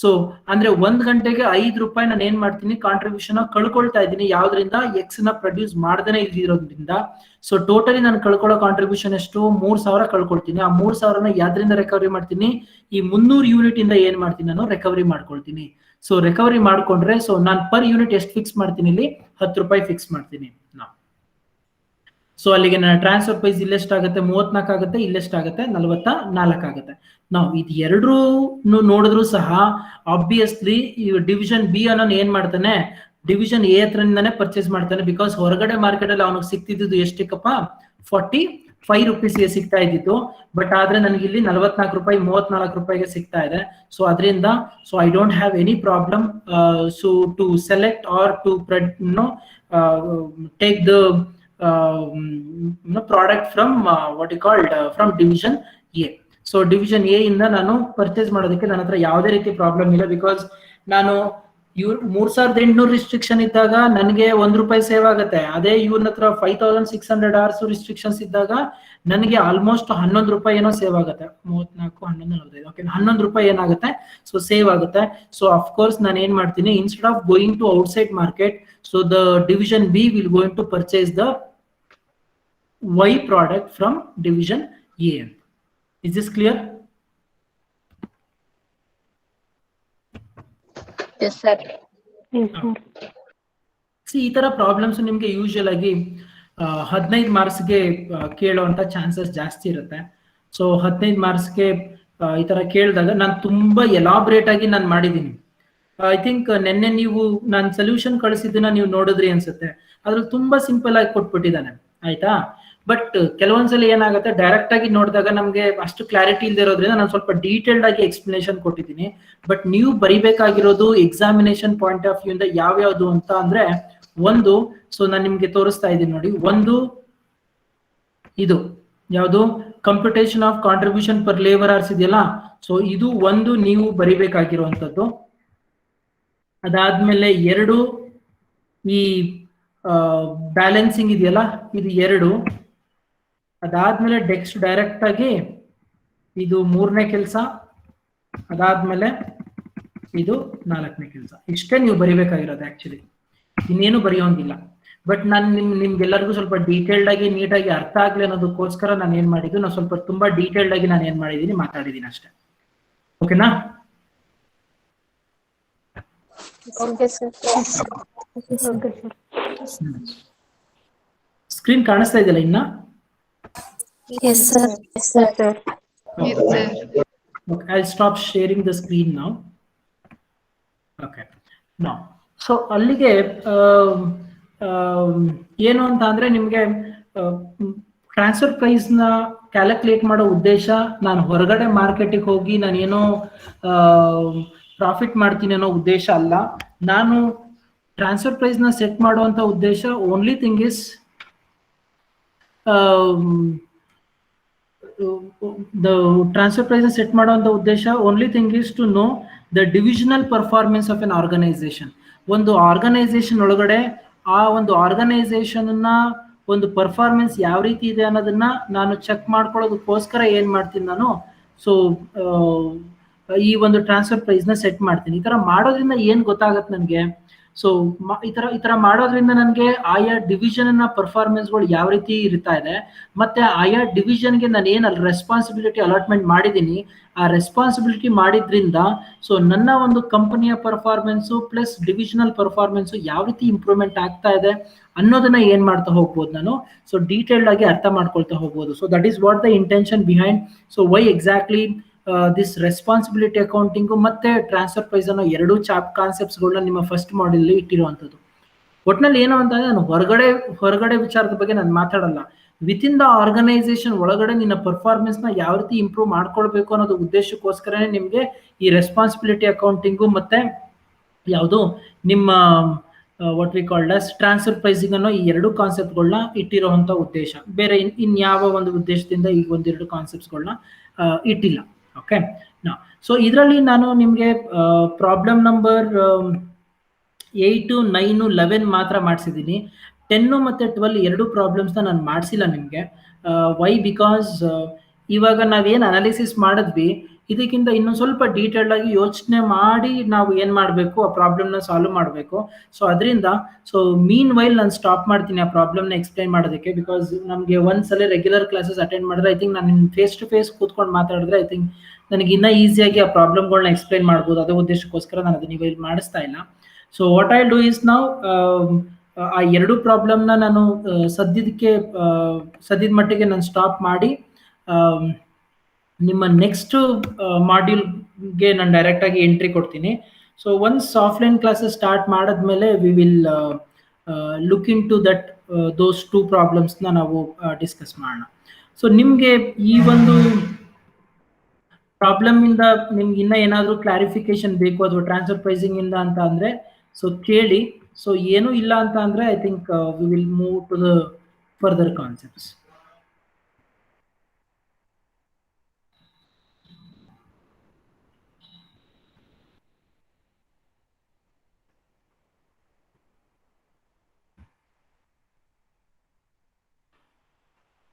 ಸೊ ಅಂದ್ರೆ 1 ಗಂಟೆಗೆ 5 ರೂಪಾಯಿ ನಾನು ಏನ್ ಮಾಡ್ತೀನಿ ಕಾಂಟ್ರಿಬ್ಯೂಷನ್ ಕಳ್ಕೊಳ್ತಾ ಇದ್ದೀನಿ, ಯಾವ್ದ್ರಿಂದ ಎಕ್ಸ್ ನ ಪ್ರೊಡ್ಯೂಸ್ ಮಾಡ್ದೇನೆ ಇರೋದ್ರಿಂದ. ಸೊ ಟೋಟಲಿ ನಾನು ಕಳ್ಕೊಳ್ಳೋ ಕಾಂಟ್ರಿಬ್ಯೂಷನ್ ಎಷ್ಟು 3,000 ಕಳ್ಕೊಳ್ತೀನಿ. ಆ 3,000ನ ಯಾವ್ದ್ರಿಂದ ರಿಕವರಿ ಮಾಡ್ತೀನಿ, ಈ 300 ಯೂನಿಟ್ ಇಂದ ಏನ್ ಮಾಡ್ತೀನಿ ನಾನು ರಿಕವರಿ ಮಾಡ್ಕೊಳ್ತೀನಿ. ಸೊ ರಿಕವರಿ ಮಾಡ್ಕೊಂಡ್ರೆ ಸೊ ನಾನು ಪರ್ ಯೂನಿಟ್ ಎಷ್ಟು ಫಿಕ್ಸ್ ಮಾಡ್ತೀನಿ, ಇಲ್ಲಿ 10 ರೂಪಾಯಿ ಫಿಕ್ಸ್ ಮಾಡ್ತೀನಿ ನಾವು. ಸೊ ಅಲ್ಲಿಗೆ ನನ್ನ ಟ್ರಾನ್ಸ್ಫರ್ ಪ್ರೈಸ್ ಇಲ್ಲೆಷ್ಟಾಗುತ್ತೆ 34 ಆಗುತ್ತೆ, ಇಲ್ಲೆಷ್ಟಾಗುತ್ತೆ 44 ಆಗುತ್ತೆ. ನಾವು ಇದು ಎರಡೂ ನೋಡಿದ್ರು ಸಹ ಆಬ್ವಿಯಸ್ಲಿ ಈ ಡಿವಿಷನ್ ಬಿ ಅನ್ನೋನ್ ಏನ್ ಮಾಡ್ತಾನೆ, ಡಿವಿಷನ್ ಎ ಹತ್ರದಿಂದಾನೆ ಪರ್ಚೇಸ್ ಮಾಡ್ತಾನೆ. ಬಿಕಾಸ್ ಹೊರಗಡೆ ಮಾರ್ಕೆಟ್ ಅಲ್ಲಿ ಅವನಿಗೆ ಸಿಕ್ತಿದ್ದು ಎಷ್ಟಕ್ಕಪ್ಪ 45 ರೂಪೀಸ್ಗೆ ಸಿಗ್ತಾ ಇದ್ದಿತ್ತು. ಬಟ್ ಆದ್ರೆ ನನಗೆ ಇಲ್ಲಿ 44 ರೂಪಾಯಿ 34 ರೂಪಾಯಿಗೆ ಸಿಗ್ತಾ ಇದೆ. ಸೊ ಅದರಿಂದ so I don't have any problem so to select or to take the product from what you called from division A. So division A ಇಂದ ನಾನು ಪರ್ಚೇಸ್ ಮಾಡೋದಕ್ಕೆ ನನ್ನ ಹತ್ರ ಯಾವುದೇ ರೀತಿ ಪ್ರಾಬ್ಲಮ್ ಇಲ್ಲ, ಬಿಕಾಸ್ ನಾನು 3800 ರಿಸ್ಟ್ರಿಕ್ಷನ್ ಇದ್ದಾಗ ನನಗೆ ₹1 ಸೇವ್ ಆಗುತ್ತೆ. ಅದೇ ಇವ್ರ ಹತ್ರ 5600 hours ರಿಸ್ಟ್ರಿಕ್ಷನ್ಸ್ ಇದ್ದಾಗ ನನಗೆ ಆಲ್ಮೋಸ್ಟ್ ₹11 ಏನೋ ಸೇವ್ ಆಗುತ್ತೆ. 34 11 45 ಓಕೆ, ₹11 ಏನಾಗುತ್ತೆ, ಸೊ ಸೇವ್ ಆಗುತ್ತೆ. ಸೊ ಆಫ್ ಕೋರ್ಸ್ ನಾನು ಏನ್ ಮಾಡ್ತೀನಿ, instead of going to outside market, so the division B will going to purchase the Y product from division A. Is this clear? Yes, sir. Yes, sir. C ಈ ತರ problems ನಿಮ್ಗೆ usual ಆಗಿ 15 ಮಾರ್ಕ್ಸ್ಗೆ ಕೇಳುವಂತ chances ಜಾಸ್ತಿ ಇರುತ್ತೆ. So 15 ಮಾರ್ಕ್ಸ್ಗೆ ಈ ತರ ಕೇಳಿದಾಗ ನಾನು ತುಂಬಾ ಎಲಾಬ್ರೇಟ್ ಆಗಿ ನಾನು ಮಾಡಿದ್ದೀನಿ. ಐ ಥಿಂಕ್ ನಿನ್ನೆ ನೀವು ನಾನು ಸೊಲ್ಯೂಷನ್ ಕಳಿಸಿದ್ದನ್ನ ನೀವು ನೋಡಿದ್ರಿ ಅನ್ಸುತ್ತೆ. ಅದ್ರಲ್ಲಿ ತುಂಬಾ ಸಿಂಪಲ್ ಆಗಿ ಕೊಟ್ಬಿಟ್ಟಿದ್ದಾನೆ, ಆಯ್ತಾ. ಬಟ್ ಕೆಲವೊಂದ್ಸಲ ಏನಾಗುತ್ತೆ, ಡೈರೆಕ್ಟ್ ಆಗಿ ನೋಡಿದಾಗ ನಮ್ಗೆ ಅಷ್ಟು ಕ್ಲಾರಿಟಿ ಇಲ್ಲದೆ ಇರೋದ್ರಿಂದ ನಾನು ಸ್ವಲ್ಪ ಡೀಟೇಲ್ಡ್ ಆಗಿ ಎಕ್ಸ್ಪ್ಲನೇಷನ್ ಕೊಟ್ಟಿದ್ದೀನಿ. ಬಟ್ ನೀವು ಬರಿಬೇಕಾಗಿರೋದು ಎಕ್ಸಾಮಿನೇಷನ್ ಪಾಯಿಂಟ್ ಆಫ್ ವ್ಯೂ ಇಂದ ಯಾವ್ಯಾವ್ದು ಅಂತ ಅಂದ್ರೆ, ಒಂದು, ಸೊ ನಾನು ನಿಮ್ಗೆ ತೋರಿಸ್ತಾ ಇದ್ದೀನಿ ನೋಡಿ, ಒಂದು ಇದು ಯಾವುದು computation of contribution per labour hours ಇದೆಯಲ್ಲ, ಸೊ ಇದು ಒಂದು ನೀವು ಬರಿಬೇಕಾಗಿರುವಂತದ್ದು. ಅದಾದ್ಮೇಲೆ 2 ಈ ಬ್ಯಾಲೆನ್ಸಿಂಗ್ ಇದೆಯಲ್ಲ, ಇದು 2. ಅದಾದ್ಮೇಲೆ ನೆಕ್ಸ್ಟ್ ಡೈರೆಕ್ಟ್ ಆಗಿ ಇದು 3ನೇ ಕೆಲಸ, ಅದಾದ್ಮೇಲೆ ಇದು 4ನೇ ಕೆಲಸ. ಇಷ್ಟೇ ನೀವು ಬರಿಬೇಕಾಗಿರೋದು, ಆಕ್ಚುಲಿ ಇನ್ನೇನು ಬರೆಯೋಂಗಿಲ್ಲ. ಬಟ್ ನಾನು ನಿಮ್ಗೆಲ್ಲರಿಗೂ ಸ್ವಲ್ಪ ಡೀಟೇಲ್ಡ್ ಆಗಿ ನೀಟಾಗಿ ಅರ್ಥ ಆಗ್ಲಿ ಅನ್ನೋದಕ್ಕೋಸ್ಕರ ನಾನು ಏನ್ ಮಾಡಿದ್ದು, ನಾನು ಸ್ವಲ್ಪ ತುಂಬಾ ಡೀಟೇಲ್ಡ್ ಆಗಿ ನಾನು ಏನ್ ಮಾಡಿದ್ದೀನಿ ಮಾತಾಡಿದ್ದೀನಿ ಅಷ್ಟೇ. ಓಕೆನಾ? Okay, sir. Okay, sir. Screen ಕಾಣಿಸ್ತಾ ಇದೆಯಲ್ಲ ಇನ್ನ? Yes, sir. Yes, sir. Yes, sir. Okay, I'll stop sharing the screen now. Okay. Now, so ಅಲ್ಲಿಗೆ ಏನು ಅಂತ ಅಂದ್ರೆ ನಿಮ್ಗೆ ಟ್ರಾನ್ಸ್ಫರ್ ಪ್ರೈಸ್ ನ ಕ್ಯಾಲ್ಕುಲೇಟ್ ಮಾಡೋ ಉದ್ದೇಶ ನಾನು ಹೊರಗಡೆ ಮಾರ್ಕೆಟಿಗೆ ಹೋಗಿ ನಾನೇನೋ ಪ್ರಾಫಿಟ್ ಮಾಡ್ತೀನಿ ಅನ್ನೋ ಉದ್ದೇಶ ಅಲ್ಲ. ನಾನು ಟ್ರಾನ್ಸ್ಫರ್ ಪ್ರೈಸ್ ನ ಸೆಟ್ ಮಾಡುವಂತ ಉದ್ದೇಶ only thing is the transfer price set ಮಾಡುವಂತ ಉದ್ದೇಶ only thing is to know the divisional performance of an organisation. ಒಂದು ಆರ್ಗನೈಸೇಷನ್ ಒಳಗಡೆ ಆ ಒಂದು ಆರ್ಗನೈಸೇಷನ್ ನ ಒಂದು ಪರ್ಫಾರ್ಮೆನ್ಸ್ ಯಾವ ರೀತಿ ಇದೆ ಅನ್ನೋದನ್ನ ನಾನು ಚೆಕ್ ಮಾಡ್ಕೊಳ್ಳೋದಕ್ಕೋಸ್ಕರ ಏನ್ ಮಾಡ್ತೀನಿ ನಾನು, ಸೊ ಈ ಒಂದು ಟ್ರಾನ್ಸ್ಫರ್ ಪ್ರೈಸ್ ನ ಸೆಟ್ ಮಾಡ್ತೀನಿ. ಈ ತರ ಮಾಡೋದ್ರಿಂದ ಏನ್ ಗೊತ್ತಾಗತ್ತೆ ನನಗೆ, ಸೊ ಈ ತರ ಮಾಡೋದ್ರಿಂದ ನನಗೆ ಆಯಾ ಡಿವಿಷನ್ ನ ಪರ್ಫಾರ್ಮೆನ್ಸ್ಗಳು ಯಾವ ರೀತಿ ಇರ್ತಾ ಇದೆ, ಮತ್ತೆ ಆಯಾ ಡಿವಿಷನ್ಗೆ ನಾನು ಏನು ರೆಸ್ಪಾನ್ಸಿಬಿಲಿಟಿ ಅಲಾಟ್ಮೆಂಟ್ ಮಾಡಿದ್ದೀನಿ, ಆ ರೆಸ್ಪಾನ್ಸಿಬಿಲಿಟಿ ಮಾಡಿದ್ರಿಂದ ಸೊ ನನ್ನ ಒಂದು ಕಂಪನಿಯ ಪರ್ಫಾರ್ಮೆನ್ಸು ಪ್ಲಸ್ ಡಿವಿಷನಲ್ ಪರ್ಫಾರ್ಮೆನ್ಸು ಯಾವ ರೀತಿ ಇಂಪ್ರೂವ್ಮೆಂಟ್ ಆಗ್ತಾ ಇದೆ ಅನ್ನೋದನ್ನ ಏನ್ ಮಾಡ್ತಾ ಹೋಗ್ಬೋದು ನಾನು, ಸೊ ಡೀಟೇಲ್ಡ್ ಆಗಿ ಅರ್ಥ ಮಾಡ್ಕೊಳ್ತಾ ಹೋಗ್ಬೋದು. So that is what the intention behind. So why exactly this responsibility accounting ಮತ್ತೆ ಟ್ರಾನ್ಸ್ಫರ್ ಪ್ರೈಸ್ ಅನ್ನೋ 2 ಕಾನ್ಸೆಪ್ಟ್ಸ್ಗಳನ್ನ ನಿಮ್ಮ ಫಸ್ಟ್ ಮಾಡೆಲ್ ಇಟ್ಟಿರುವಂಥದ್ದು. ಒಟ್ನಲ್ಲಿ ಏನು ಅಂತಂದ್ರೆ ನಾನು ಹೊರಗಡೆ ವಿಚಾರದ ಬಗ್ಗೆ ನಾನು ಮಾತಾಡಲ್ಲ. ವಿತಿನ್ ದ ಆರ್ಗನೈಸೇಷನ್ ಒಳಗಡೆ ನಿನ್ನ ಪರ್ಫಾರ್ಮೆನ್ಸ್ ನ ಯಾವ ರೀತಿ ಇಂಪ್ರೂವ್ ಮಾಡ್ಕೊಳ್ಬೇಕು ಅನ್ನೋದು ಉದ್ದೇಶಕ್ಕೋಸ್ಕರನೇ ನಿಮ್ಗೆ ಈ ರೆಸ್ಪಾನ್ಸಿಬಿಲಿಟಿ ಅಕೌಂಟಿಂಗು ಮತ್ತೆ ಯಾವುದು ನಿಮ್ಮ what we called as transfer pricing ಅನ್ನೋ ಈ 2 ಕಾನ್ಸೆಪ್ಟ್ಗಳನ್ನ ಇಟ್ಟಿರುವಂತ ಉದ್ದೇಶ. ಬೇರೆ ಇನ್ಯಾವ ಒಂದು ಉದ್ದೇಶದಿಂದ ಈ 1-2 ಕಾನ್ಸೆಪ್ಟ್ಸ್ಗಳನ್ನ ಇಟ್ಟಿಲ್ಲ. ಓಕೆ, ಸೊ ಇದರಲ್ಲಿ ನಾನು ನಿಮ್ಗೆ ಪ್ರಾಬ್ಲಮ್ ನಂಬರ್ 8, 9, 11 ಮಾತ್ರ ಮಾಡಿಸಿದ್ದೀನಿ. 10 ಮತ್ತೆ 12 2 ಪ್ರಾಬ್ಲಮ್ಸ್ನ ನಾನು ಮಾಡಿಸಿಲ್ಲ ನಿಮಗೆ. ವೈ? ಬಿಕಾಸ್ ಇವಾಗ ನಾವೇನು ಅನಾಲಿಸಿಸ್ ಮಾಡಿದ್ವಿ ಇದಕ್ಕಿಂತ ಇನ್ನೊಂದು ಸ್ವಲ್ಪ ಡೀಟೇಲ್ಡ್ ಆಗಿ ಯೋಚನೆ ಮಾಡಿ ನಾವು ಏನ್ ಮಾಡಬೇಕು, ಆ ಪ್ರಾಬ್ಲಮ್ನ ಸಾಲ್ವ್ ಮಾಡಬೇಕು. ಸೊ ಅದರಿಂದ ಮೀನ್ ವೈಲ್ ನಾನು ಸ್ಟಾಪ್ ಮಾಡ್ತೀನಿ ಆ ಪ್ರಾಬ್ಲಮ್ನ ಎಕ್ಸ್ಪ್ಲೈನ್ ಮಾಡೋದಕ್ಕೆ. ಬಿಕಾಸ್ ನಮಗೆ ಒಂದ್ಸಲ ರೆಗ್ಯುಲರ್ ಕ್ಲಾಸಸ್ ಅಟೆಂಡ್ ಮಾಡಿದ್ರೆ ಐ ಥಿಂಕ್ ನಾನು ಫೇಸ್ ಟು ಫೇಸ್ ಕೂತ್ಕೊಂಡು ಮಾತಾಡಿದ್ರೆ ಐ ಥಿಂಕ್ ನನಗೆ ಇನ್ನೂ ಈಸಿಯಾಗಿ ಆ ಪ್ರಾಬ್ಲಮ್ಗಳನ್ನ ಎಕ್ಸ್ಪ್ಲೈನ್ ಮಾಡ್ಬೋದು. ಅದೇ ಉದ್ದೇಶಕ್ಕೋಸ್ಕರ ನಾನು ಅದನ್ನ ಇವಾಗ ಮಾಡಿಸ್ತಾ ಇಲ್ಲ. So what I do is ನಾವು ಆ 2 ಪ್ರಾಬ್ಲಮ್ನ ನಾನು ಸದ್ಯದ ಮಟ್ಟಿಗೆ ನಾನು ಸ್ಟಾಪ್ ಮಾಡಿ ನಿಮ್ಮ ನೆಕ್ಸ್ಟ್ ಮಾಡ್ಯೂಲ್ಗೆ ನಾನು ಡೈರೆಕ್ಟ್ ಆಗಿ ಎಂಟ್ರಿ ಕೊಡ್ತೀನಿ. So once offline classes start ಮಾಡಿದ್ಮೇಲೆ we will look into that those 2 ಪ್ರಾಬ್ಲಮ್ಸ್ನ ನಾವು ಡಿಸ್ಕಸ್ ಮಾಡೋಣ. ಸೊ ನಿಮಗೆ ಈ ಒಂದು ಪ್ರಾಬ್ಲಮ್ ಇಂದ ನಿಮ್ಗೆ ಇನ್ನೂ ಏನಾದರೂ ಕ್ಲಾರಿಫಿಕೇಶನ್ ಬೇಕು ಅಥವಾ ಟ್ರಾನ್ಸ್ಫರ್ ಪ್ರೈಸಿಂಗ್ ಇಂದ ಅಂತ ಅಂದ್ರೆ ಸೊ ಕೇಳಿ. ಸೊ ಏನೂ ಇಲ್ಲ ಅಂತ ಅಂದ್ರೆ I think we will move to the further concepts.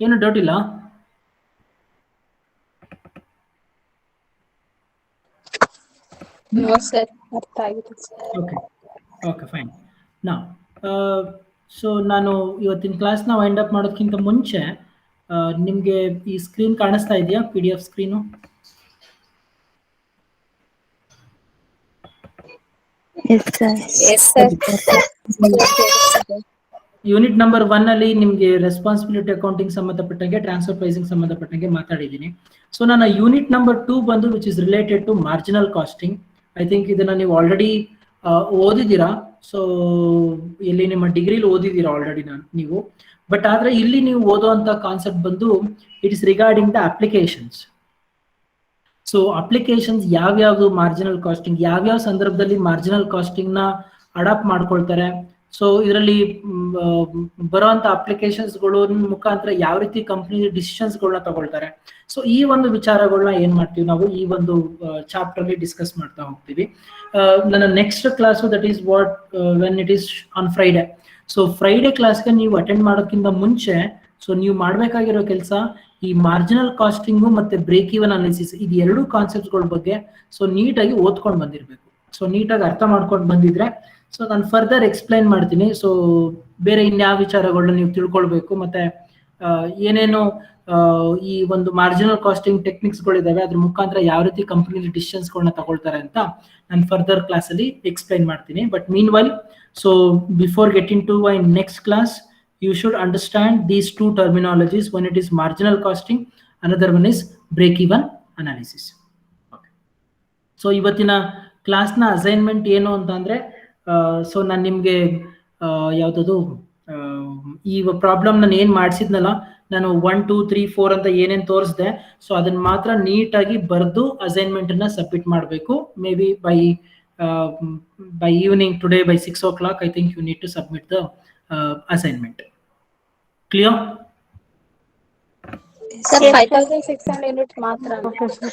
ಏನು ಡೌಟ್ ಇಲ್ಲ? No, sir. ಅರ್ಥ ಆಗಿದೆ ಸರ್. Okay okay fine. ನಾ ಸೊ ನಾನು ಇವತ್ತಿನ ಕ್ಲಾಸ್ನ ವೈಂಡ್ ಅಪ್ ಮಾಡೋದಕ್ಕಿಂತ ಮುಂಚೆ ನಿಮಗೆ ಈ ಸ್ಕ್ರೀನ್ ಕಾಣಿಸ್ತಾ ಇದೆಯಾ? PDF screen? Yes, sir. Unit number 1 ಅಲ್ಲಿ ನಿಮಗೆ ರೆಸ್ಪಾನ್ಸಿಬಿಲಿಟಿ ಅಕೌಂಟಿಂಗ್ ಸಂಬಂಧಪಟ್ಟಂಗೆ, ಟ್ರಾನ್ಸ್ಫರ್ ಪ್ರೈಸಿಂಗ್ ಸಂಬಂಧಪಟ್ಟಂಗೆ ಮಾತಾಡಿದ್ದೀನಿ. ಸೊ ನಾನು ಯೂನಿಟ್ ನಂಬರ್ 2 ಬಂದು which is related to marginal costing. I think ಇದನ್ನ ನೀವು ಆಲ್ರೆಡಿ ಓದಿದ್ದೀರಾ. ಸೊ ಇಲ್ಲಿ ನಿಮ್ಮ ಡಿಗ್ರಿಲಿ ಓದಿದ್ದೀರಾ ಆಲ್ರೆಡಿ ನೀವು. ಬಟ್ ಆದ್ರೆ ಇಲ್ಲಿ ನೀವು ಓದುವಂತ ಕಾನ್ಸೆಪ್ಟ್ ಬಂದು it is regarding the applications. So applications ಯಾವ್ಯಾವ್ದು ಮಾರ್ಜಿನಲ್ ಕಾಸ್ಟಿಂಗ್, ಯಾವ್ಯಾವ ಸಂದರ್ಭದಲ್ಲಿ ಮಾರ್ಜಿನಲ್ ಕಾಸ್ಟಿಂಗ್ ನ ಅಡಾಪ್ಟ್ ಮಾಡ್ಕೊಳ್ತಾರೆ. ಸೊ ಇದರಲ್ಲಿ ಬರುವಂತ ಅಪ್ಲಿಕೇಶನ್ಸ್ಗಳು ಮುಖಾಂತರ ಯಾವ ರೀತಿ ಕಂಪ್ನಿ ಡಿಸಿಷನ್ಸ್ಗಳನ್ನ ತಗೊಳ್ತಾರೆ. ಸೊ ಈ ಒಂದು ವಿಚಾರಗಳನ್ನ ಏನ್ ಮಾಡ್ತೀವಿ ನಾವು ಈ ಒಂದು ಚಾಪ್ಟರ್ ಅಲ್ಲಿ ಡಿಸ್ಕಸ್ ಮಾಡ್ತಾ ಹೋಗ್ತೀವಿ. ನನ್ನ next class that is what when it is on Friday. So Friday ಕ್ಲಾಸ್ಗೆ ನೀವು ಅಟೆಂಡ್ ಮಾಡೋಕ್ಕಿಂತ ಮುಂಚೆ ಸೊ ನೀವು ಮಾಡ್ಬೇಕಾಗಿರೋ ಕೆಲಸ ಈ ಮಾರ್ಜಿನಲ್ ಕಾಸ್ಟಿಂಗು ಮತ್ತೆ ಬ್ರೇಕ್ ಈವನ್ ಅನಾಲಿಸಿಸ್ ಇದು ಎರಡು ಕಾನ್ಸೆಪ್ಟ್ಗಳ ಬಗ್ಗೆ ಸೊ ನೀಟಾಗಿ ಓದ್ಕೊಂಡು ಬಂದಿರಬೇಕು. ಸೊ ನೀಟಾಗಿ ಅರ್ಥ ಮಾಡ್ಕೊಂಡು ಬಂದಿದ್ರೆ ಸೊ ನಾನು ಫರ್ದರ್ ಎಕ್ಸ್ಪ್ಲೈನ್ ಮಾಡ್ತೀನಿ. ಸೊ ಬೇರೆ ಇನ್ಯಾವ ವಿಚಾರಗಳನ್ನ ನೀವು ತಿಳ್ಕೊಳ್ಬೇಕು ಮತ್ತೆ ಏನೇನು ಈ ಒಂದು ಮಾರ್ಜಿನಲ್ ಕಾಸ್ಟಿಂಗ್ ಟೆಕ್ನಿಕ್ಸ್ಗಳಿದಾವೆ ಅದ್ರ ಮುಖಾಂತರ ಯಾವ ರೀತಿ ಕಂಪನಿ ಡಿಸಿಷನ್ಸ್ಗಳನ್ನ ತಗೊಳ್ತಾರೆ ಅಂತ ನಾನು ಫರ್ದರ್ ಕ್ಲಾಸಲ್ಲಿ ಎಕ್ಸ್ಪ್ಲೈನ್ ಮಾಡ್ತೀನಿ. But meanwhile so before getting to my next class you should understand these two terminologies. One it is marginal costing, another one is break even analysis. Okay. So ಇವತ್ತಿನ ಕ್ಲಾಸ್ನ assignment ಏನು ಅಂತಂದ್ರೆ so ನಾನು ನಿಮಗೆ ಯಾವುದದು ಈ problem ನಾನು ಏನು ಮಾಡಿಸಿದ್ನಲ್ಲ ನಾನು 1 2 3 4 ಅಂತ ಏನೇನು ತೋರಿಸಿದೆ ಸೊ ಅದನ್ನ ಮಾತ್ರ ನೀಟಾಗಿ ಬರೆದು ಅಸೈನ್ಮೆಂಟನ್ನು ಸಬ್ಮಿಟ್ ಮಾಡಬೇಕು. May be by evening today by 6 o'clock I think you need to submit the assignment. Clear? Sir, 5,600 units ಮಾತ್ರ. Okay, sir.